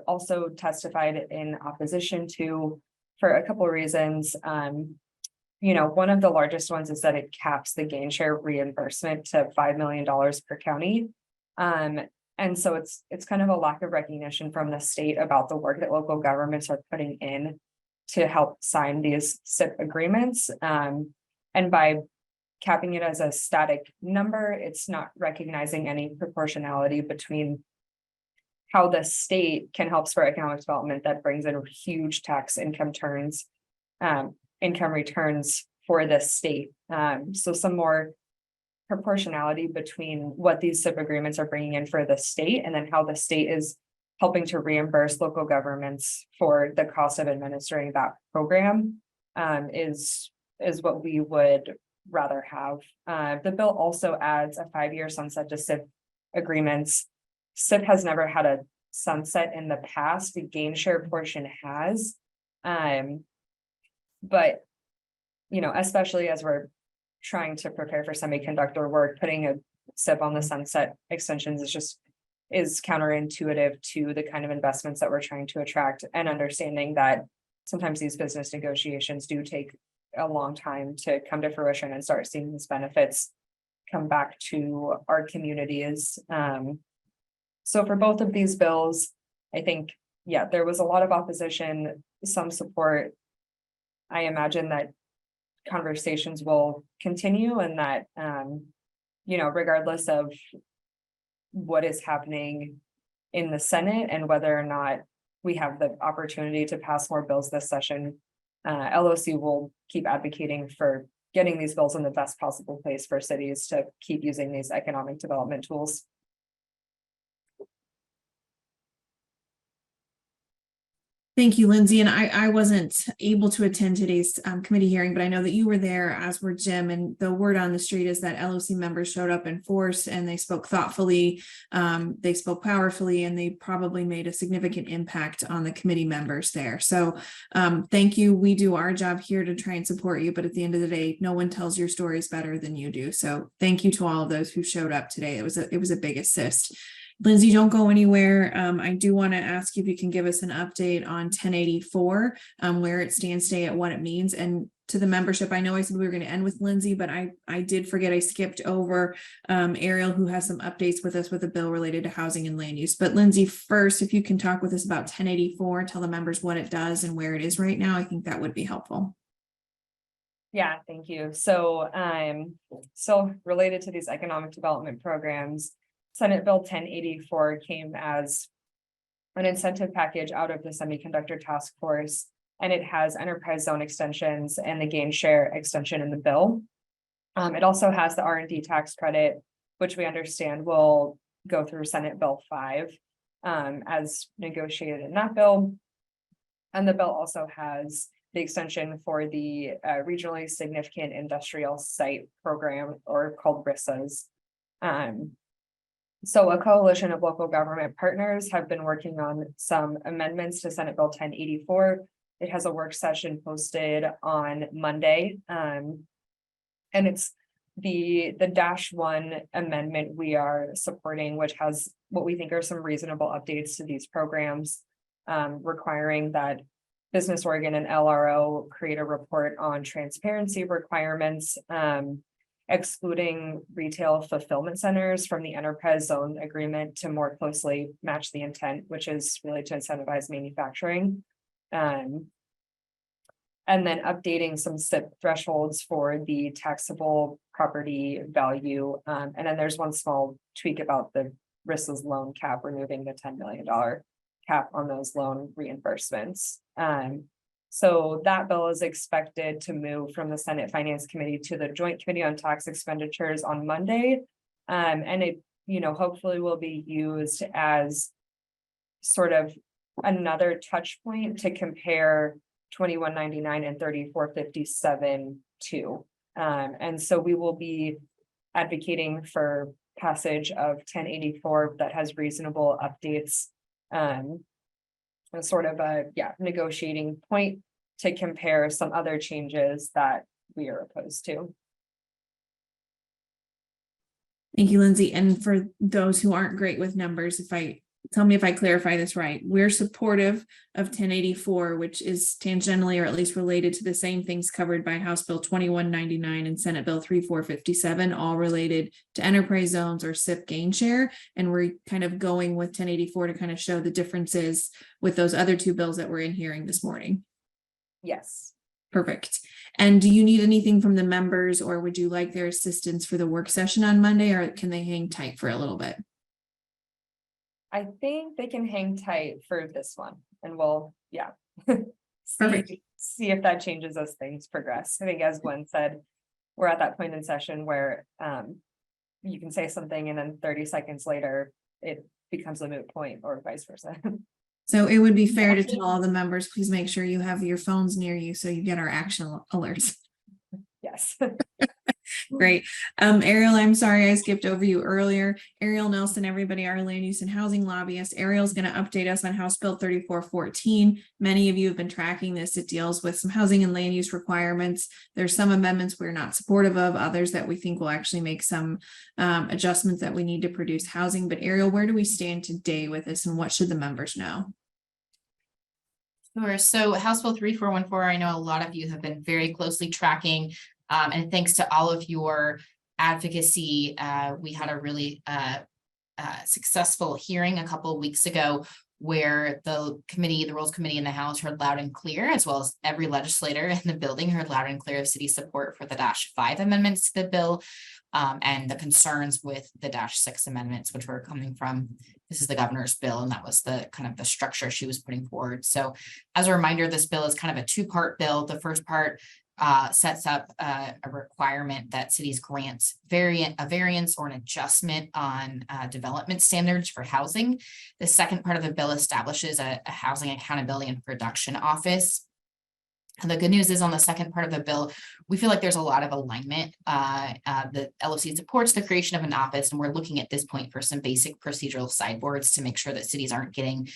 also testified in opposition to, for a couple of reasons. One of the largest ones is that it caps the gain share reimbursement to $5 million per county. And so it's kind of a lack of recognition from the state about the work that local governments are putting in to help sign these SIP agreements. And by capping it as a static number, it's not recognizing any proportionality between how the state can help spur economic development that brings in huge tax income returns for the state. So some more proportionality between what these SIP agreements are bringing in for the state and then how the state is helping to reimburse local governments for the cost of administering that program is what we would rather have. The bill also adds a 5-year sunset to SIP agreements. SIP has never had a sunset in the past. The gain share portion has, but especially as we're trying to prepare for semiconductor work, putting a SIP on the sunset extensions is counterintuitive to the kind of investments that we're trying to attract, and understanding that sometimes these business negotiations do take a long time to come to fruition and start seeing these benefits come back to our communities. So for both of these bills, I think, there was a lot of opposition, some support. I imagine that conversations will continue and that, regardless of what is happening in the Senate and whether or not we have the opportunity to pass more bills this session. LOC will keep advocating for getting these bills in the best possible place for cities to keep using these economic development tools. Thank you, Lindsay. And I wasn't able to attend today's committee hearing, but I know that you were there, as were Jim. And the word on the street is that LOC members showed up in force and they spoke thoughtfully, they spoke powerfully, and they probably made a significant impact on the committee members there. So thank you. We do our job here to try and support you, but at the end of the day, no one tells your stories better than you do. So thank you to all of those who showed up today. It was a big assist. Lindsay, don't go anywhere. I do want to ask you if you can give us an update on 1084, where it stands today, at what it means. And to the membership, I know I said we were going to end with Lindsay, but I did forget, I skipped over Ariel, who has some updates with us with a bill related to housing and land use. But Lindsay, first, if you can talk with us about 1084, tell the members what it does and where it is right now, I think that would be helpful. Yeah, thank you. So still related to these economic development programs, Senate Bill 1084 came as an incentive package out of the semiconductor task force, and it has enterprise zone extensions and the gain share extension in the bill. It also has the R&D tax credit, which we understand will go through Senate Bill 5 as negotiated in that bill. And the bill also has the extension for the regionally significant industrial site program, or called RISAs. So a coalition of local government partners have been working on some amendments to Senate Bill 1084. It has a work session posted on Monday. And it's the -1 amendment we are supporting, which has what we think are some reasonable updates to these programs, requiring that Business Oregon and LRO create a report on transparency requirements, excluding retail fulfillment centers from the enterprise zone agreement to more closely match the intent, which is really to incentivize manufacturing. And then updating some SIP thresholds for the taxable property value. And then there's one small tweak about the RISA's loan cap, removing the $10 million cap on those loan reimbursements. So that bill is expected to move from the Senate Finance Committee to the Joint Committee on Tax Expenditures on Monday. And it, hopefully will be used as sort of another touch point to compare 2199 and 3457 to. And so we will be advocating for passage of 1084 that has reasonable updates, sort of a negotiating point to compare some other changes that we are opposed to. Thank you, Lindsay. And for those who aren't great with numbers, tell me if I clarify this right. We're supportive of 1084, which is tangentially or at least related to the same things covered by House Bill 2199 and Senate Bill 3457, all related to enterprise zones or SIP gain share. And we're kind of going with 1084 to kind of show the differences with those other two bills that we're in hearing this morning. Yes. Perfect. And do you need anything from the members, or would you like their assistance for the work session on Monday, or can they hang tight for a little bit? I think they can hang tight for this one, and we'll, see if that changes as things progress. I think, as Gwenn said, we're at that point in session where you can say something and then 30 seconds later it becomes a moot point, or vice versa. So it would be fair to tell all the members, please make sure you have your phones near you so you get our action alerts. Yes. Great. Ariel, I'm sorry I skipped over you earlier. Ariel Nelson, everybody, our land use and housing lobbyist. Ariel's going to update us on House Bill 3414. Many of you have been tracking this. It deals with some housing and land use requirements. There's some amendments we're not supportive of, others that we think will actually make some adjustments that we need to produce housing. But Ariel, where do we stand today with this, and what should the members know? Sure. So House Bill 3414, I know a lot of you have been very closely tracking, and thanks to all of your advocacy, we had a really successful hearing a couple of weeks ago where the Rules Committee in the House heard loud and clear, as well as every legislator in the building heard loud and clear of city support for the -5 amendments to the bill. and the concerns with the -6 amendments, which were coming from, this is the governor's bill, and that was the kind of the structure she was putting forward. So as a reminder, this bill is kind of a two-part bill. The first part sets up a requirement that cities grant a variance or an adjustment on development standards for housing. The second part of the bill establishes a housing accountability and production office. And the good news is on the second part of the bill, we feel like there's a lot of alignment. The LOC supports the creation of an office, and we're looking at this point for some basic procedural sideboards to make sure that cities aren't getting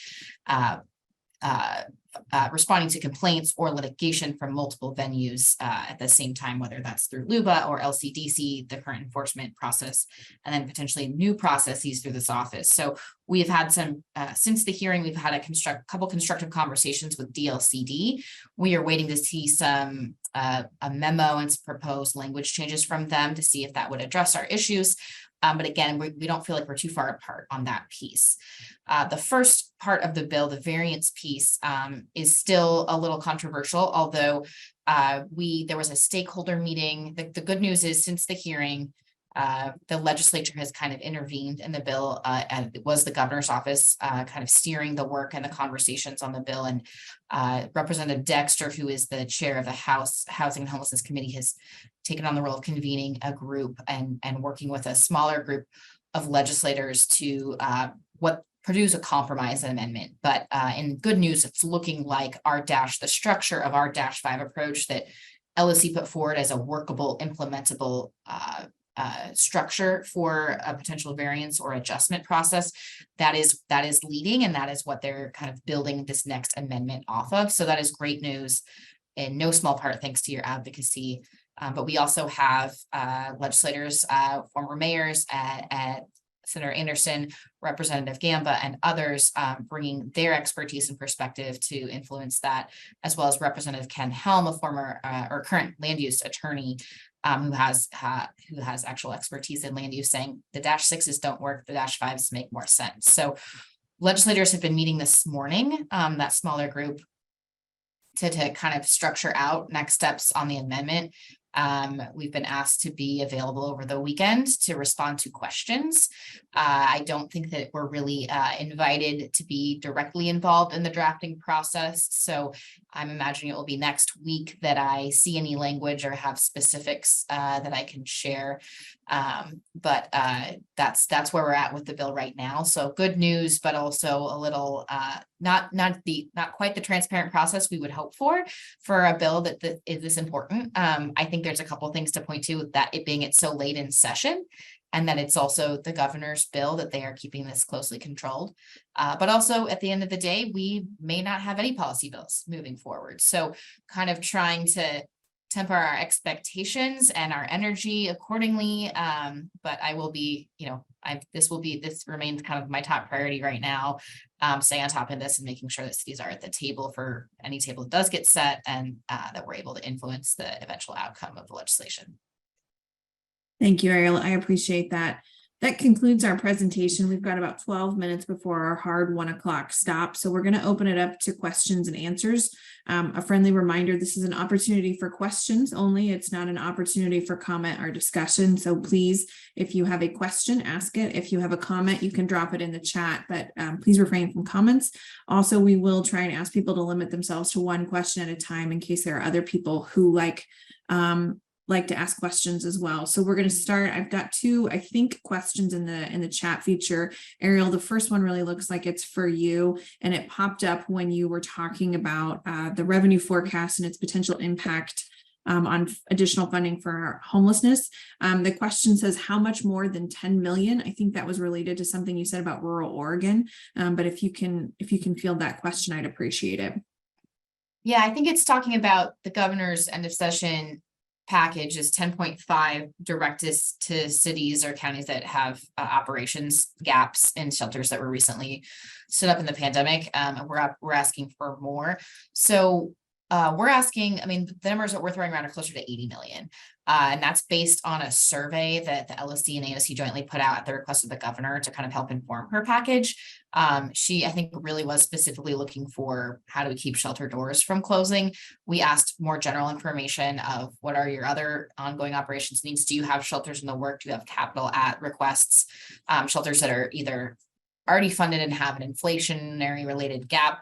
responding to complaints or litigation from multiple venues at the same time, whether that's through LUBA or LCDC, the current enforcement process, and then potentially new processes through this office. So we've had some, since the hearing, we've had a couple constructive conversations with DLCD. We are waiting to see some a memo and some proposed language changes from them to see if that would address our issues. But again, we don't feel like we're too far apart on that piece. The first part of the bill, the variance piece, is still a little controversial, although there was a stakeholder meeting. The good news is since the hearing, the legislature has kind of intervened in the bill, and it was the governor's office kind of steering the work and the conversations on the bill. And Representative Dexter, who is the chair of the House Housing and Homelessness Committee, has taken on the role of convening a group and working with a smaller group of legislators to produce a compromise amendment. But in good news, it's looking like the structure of our -5 approach that LOC put forward as a workable, implementable structure for a potential variance or adjustment process that is leading, and that is what they're kind of building this next amendment off of. So that is great news, in no small part thanks to your advocacy. But we also have legislators, former mayors at Senator Anderson, Representative Gamba, and others bringing their expertise and perspective to influence that, as well as Representative Ken Helm, a former or current land use attorney, who has actual expertise in land use, saying the -6s don't work, the -5s make more sense. So legislators have been meeting this morning, that smaller group, to kind of structure out next steps on the amendment. We've been asked to be available over the weekend to respond to questions. I don't think that we're really invited to be directly involved in the drafting process. So I'm imagining it will be next week that I see any language or have specifics that I can share. But that's where we're at with the bill right now. So good news, but also a little not quite the transparent process we would hope for a bill that is this important. I think there's a couple of things to point to, that it being so late in session, and that it's also the governor's bill that they are keeping this closely controlled. But also at the end of the day, we may not have any policy bills moving forward. So kind of trying to temper our expectations and our energy accordingly. But I will be, this remains kind of my top priority right now. Staying on top of this and making sure that cities are at the table for any table that does get set, and that we're able to influence the eventual outcome of the legislation. Thank you, Ariel. I appreciate that. That concludes our presentation. We've got about 12 minutes before our hard 1 o'clock stop. So we're going to open it up to questions and answers. A friendly reminder, this is an opportunity for questions only. It's not an opportunity for comment or discussion. So please, if you have a question, ask it. If you have a comment, you can drop it in the chat, but please refrain from comments. Also, we will try and ask people to limit themselves to one question at a time in case there are other people who like to ask questions as well. So we're going to start. I've got two, I think, questions in the chat feature. Ariel, the first one really looks like it's for you, and it popped up when you were talking about the revenue forecast and its potential impact on additional funding for homelessness. The question says, how much more than 10 million? I think that was related to something you said about rural Oregon. But if you can field that question, I'd appreciate it. Yeah, I think it's talking about the governor's end of session package is 10.5 directed to cities or counties that have operations gaps in shelters that were recently stood up in the pandemic. And we're asking for more. So we're asking, I mean, the numbers that we're throwing around are closer to 80 million. And that's based on a survey that the LOC and AOC jointly put out at the request of the governor to kind of help inform her package. She, I think, really was specifically looking for how do we keep shelter doors from closing. We asked more general information of what are your other ongoing operations needs? Do you have shelters in the work? Do you have capital at requests? Shelters that are either already funded and have an inflationary related gap,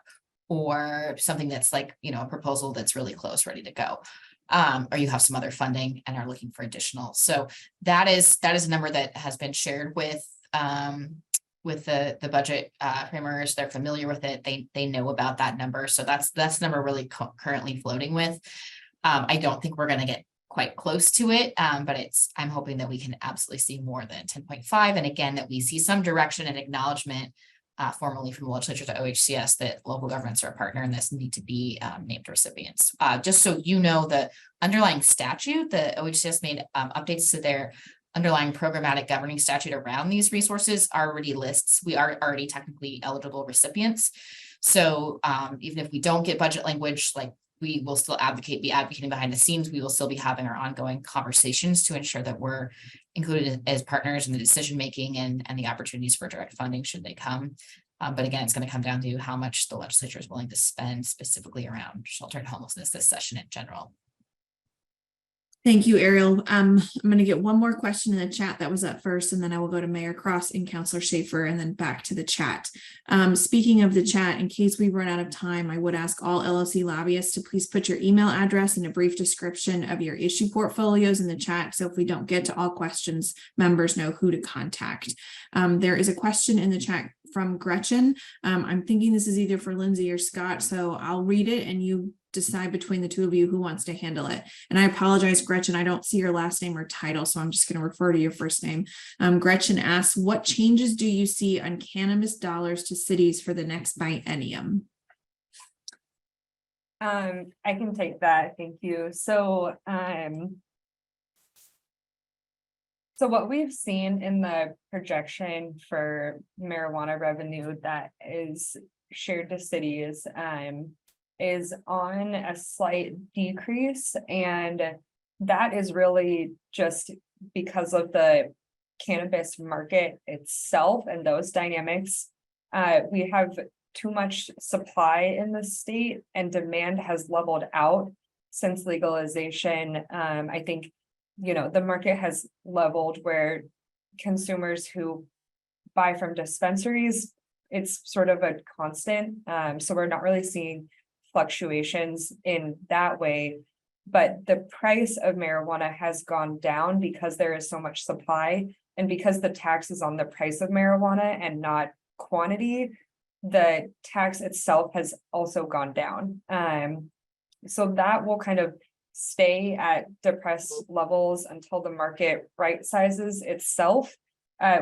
or something that's like, a proposal that's really close, ready to go. Or you have some other funding and are looking for additional. So that is a number that has been shared with the budget framers. They're familiar with it. They know about that number. So that's the number really currently floating with. I don't think we're going to get quite close to it, but I'm hoping that we can absolutely see more than 10.5. And again, that we see some direction and acknowledgement formally from the legislature to OHCS that local governments are a partner in this and need to be named recipients. Just so you know, the underlying statute, the OHCS made updates to their underlying programmatic governing statute around these resources already lists. We are already technically eligible recipients. So even if we don't get budget language, like we will still be advocating behind the scenes. We will still be having our ongoing conversations to ensure that we're included as partners in the decision-making and the opportunities for direct funding should they come. But again, it's going to come down to how much the legislature is willing to spend specifically around shelter and homelessness this session in general. Thank you, Ariel. I'm going to get one more question in the chat that was up first, and then I will go to Mayor Cross and Councilor Schaefer, and then back to the chat. Speaking of the chat, in case we run out of time, I would ask all LLC lobbyists to please put your email address and a brief description of your issue portfolios in the chat. So if we don't get to all questions, members know who to contact. There is a question in the chat from Gretchen. I'm thinking this is either for Lindsay or Scott, so I'll read it and you decide between the two of you who wants to handle it. And I apologize, Gretchen, I don't see your last name or title, so I'm just going to refer to your first name. Gretchen asks, what changes do you see on cannabis dollars to cities for the next biennium? I can take that. Thank you. So what we've seen in the projection for marijuana revenue that is shared to cities is on a slight decrease, and that is really just because of the cannabis market itself and those dynamics. We have too much supply in the state and demand has leveled out since legalization. I think, the market has leveled where consumers who buy from dispensaries, it's sort of a constant. So we're not really seeing fluctuations in that way, but the price of marijuana has gone down because there is so much supply, and because the tax is on the price of marijuana and not quantity, the tax itself has also gone down. So that will kind of stay at depressed levels until the market right sizes itself,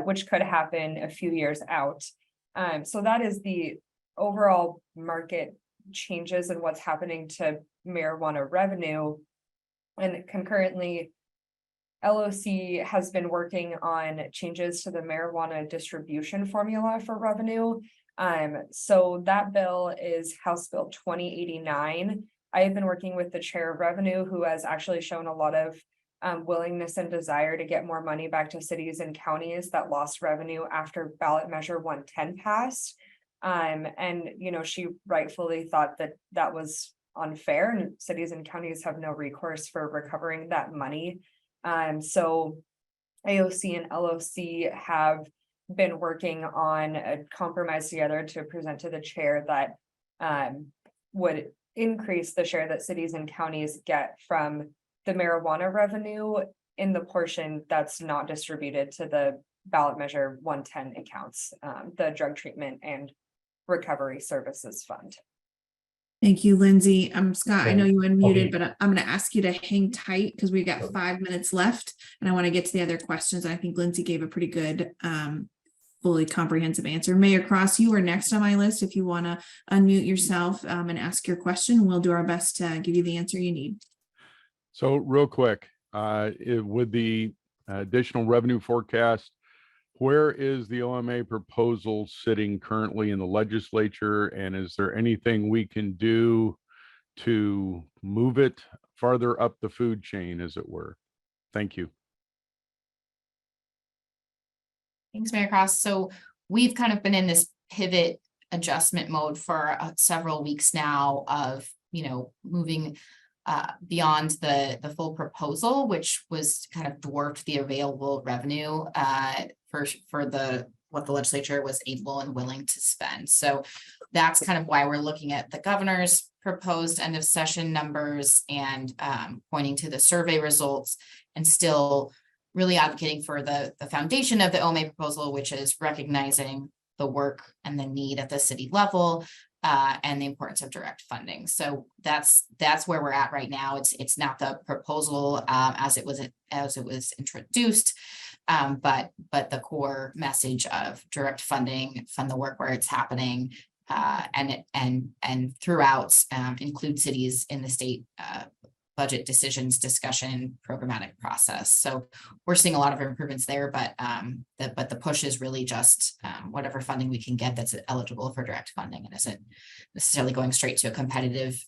which could happen a few years out. So that is the overall market changes and what's happening to marijuana revenue. And concurrently, LOC has been working on changes to the marijuana distribution formula for revenue. So that bill is House Bill 2089. I have been working with the chair of revenue, who has actually shown a lot of willingness and desire to get more money back to cities and counties that lost revenue after ballot measure 110 passed. And she rightfully thought that that was unfair, and cities and counties have no recourse for recovering that money. So AOC and LOC have been working on a compromise together to present to the chair that would increase the share that cities and counties get from the marijuana revenue in the portion that's not distributed to the ballot measure 110 accounts, the drug treatment and recovery services fund. Thank you, Lindsay. Scott, I know you unmuted, Okay. but I'm going to ask you to hang tight because we've got 5 minutes left and I want to get to the other questions. I think Lindsay gave a pretty good, fully comprehensive answer. Mayor Cross, you are next on my list. If you want to unmute yourself and ask your question, we'll do our best to give you the answer you need. So real quick, with the additional revenue forecast, where is the OMA proposal sitting currently in the legislature? And is there anything we can do to move it farther up the food chain, as it were? Thank you. Thanks, Mayor Cross. So we've kind of been in this pivot adjustment mode for several weeks now of, moving beyond the full proposal, which was kind of dwarfed the available revenue for what the legislature was able and willing to spend. So that's kind of why we're looking at the governor's proposed end of session numbers and pointing to the survey results, and still really advocating for the foundation of the OMA proposal, which is recognizing the work and the need at the city level and the importance of direct funding. So that's where we're at right now. It's not the proposal as it was introduced, but the core message of direct funding, fund the work where it's happening, and throughout include cities in the state budget decisions, discussion, programmatic process. So we're seeing a lot of improvements there, but the push is really just whatever funding we can get that's eligible for direct funding and isn't necessarily going straight to a competitive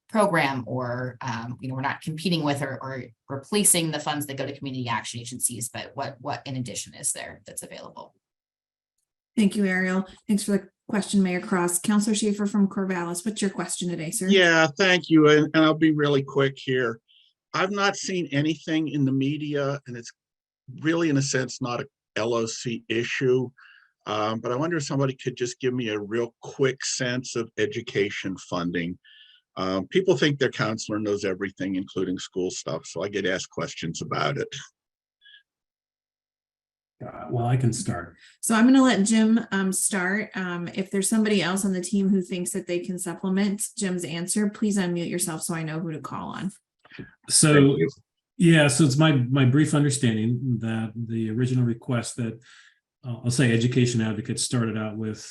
program, or we're not competing with or replacing the funds that go to community action agencies, but what in addition is there that's available. Thank you, Ariel. Thanks for the question, Mayor Cross. Councilor Schaefer from Corvallis, what's your question today, sir? Yeah, thank you. And I'll be really quick here. I've not seen anything in the media, and it's really, in a sense, not a LOC issue. But I wonder if somebody could just give me a real quick sense of education funding. People think their counselor knows everything, including school stuff, so I get asked questions about it. Well, I can start. So I'm going to let Jim start. If there's somebody else on the team who thinks that they can supplement Jim's answer, please unmute yourself so I know who to call on. So, yeah, so it's my brief understanding that the original request that I'll say Education Advocates started out with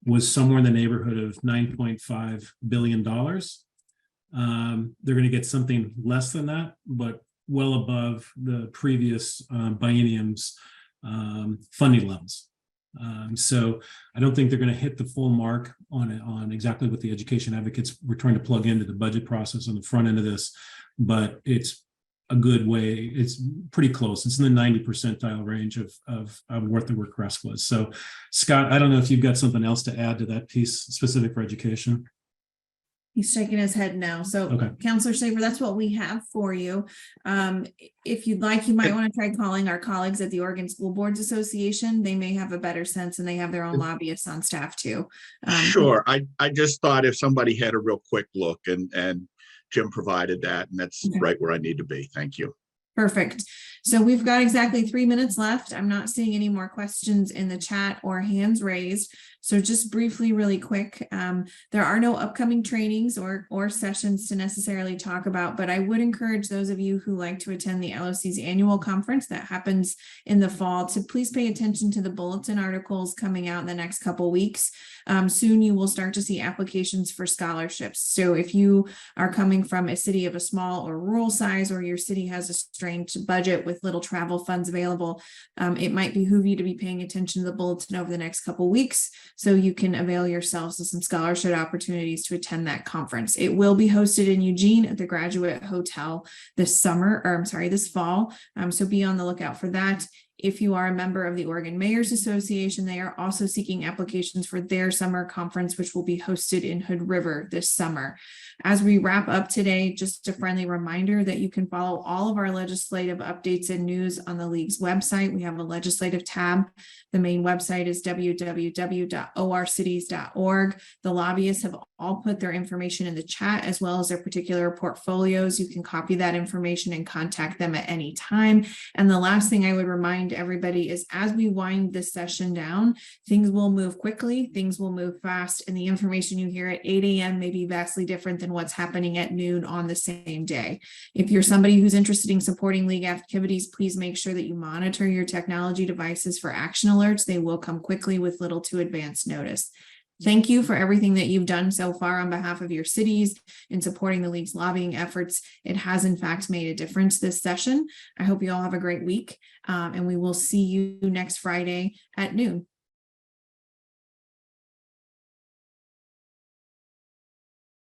was somewhere in the neighborhood of $9.5 billion. They're going to get something less than that, but well above the previous biennium's funding levels. So I don't think they're going to hit the full mark on exactly what the Education Advocates were trying to plug into the budget process on the front end of this, but it's a good way. It's pretty close. It's in the 90 percentile range of what the request was. So Scott, I don't know if you've got something else to add to that piece specific for education. He's shaking his head no. So Okay. Councilor Schaefer, that's what we have for you. If you'd like, you might want to try calling our colleagues at the Oregon School Boards Association. They may have a better sense, and they have their own lobbyists on staff too. Sure. I just thought if somebody had a real quick look, and Jim provided that, and that's right where I need to be. Thank you. Perfect. So we've got exactly 3 minutes left. I'm not seeing any more questions in the chat or hands raised. So just briefly, really quick, there are no upcoming trainings or sessions to necessarily talk about, but I would encourage those of you who like to attend the LOC's annual conference that happens in the fall to please pay attention to the bulletin articles coming out in the next couple weeks. Soon you will start to see applications for scholarships. So if you are coming from a city of a small or rural size, or your city has a strained budget with little travel funds available, it might behoove you to be paying attention to the bulletin over the next couple weeks, so you can avail yourselves of some scholarship opportunities to attend that conference. It will be hosted in Eugene at the Graduate Hotel this fall. So be on the lookout for that. If you are a member of the Oregon Mayors Association, they are also seeking applications for their summer conference, which will be hosted in Hood River this summer. As we wrap up today, just a friendly reminder that you can follow all of our legislative updates and news on the League's website. We have a legislative tab. The main website is www.orcities.org. The lobbyists have all put their information in the chat, as well as their particular portfolios. You can copy that information and contact them at any time. And the last thing I would remind everybody is, as we wind this session down, things will move quickly, things will move fast, and the information you hear at 8 a.m. may be vastly different than what's happening at noon on the same day. If you're somebody who's interested in supporting League activities, please make sure that you monitor your technology devices for action alerts. They will come quickly with little to advance notice. Thank you for everything that you've done so far on behalf of your cities in supporting the League's lobbying efforts. It has, in fact, made a difference this session. I hope you all have a great week, and we will see you next Friday at noon.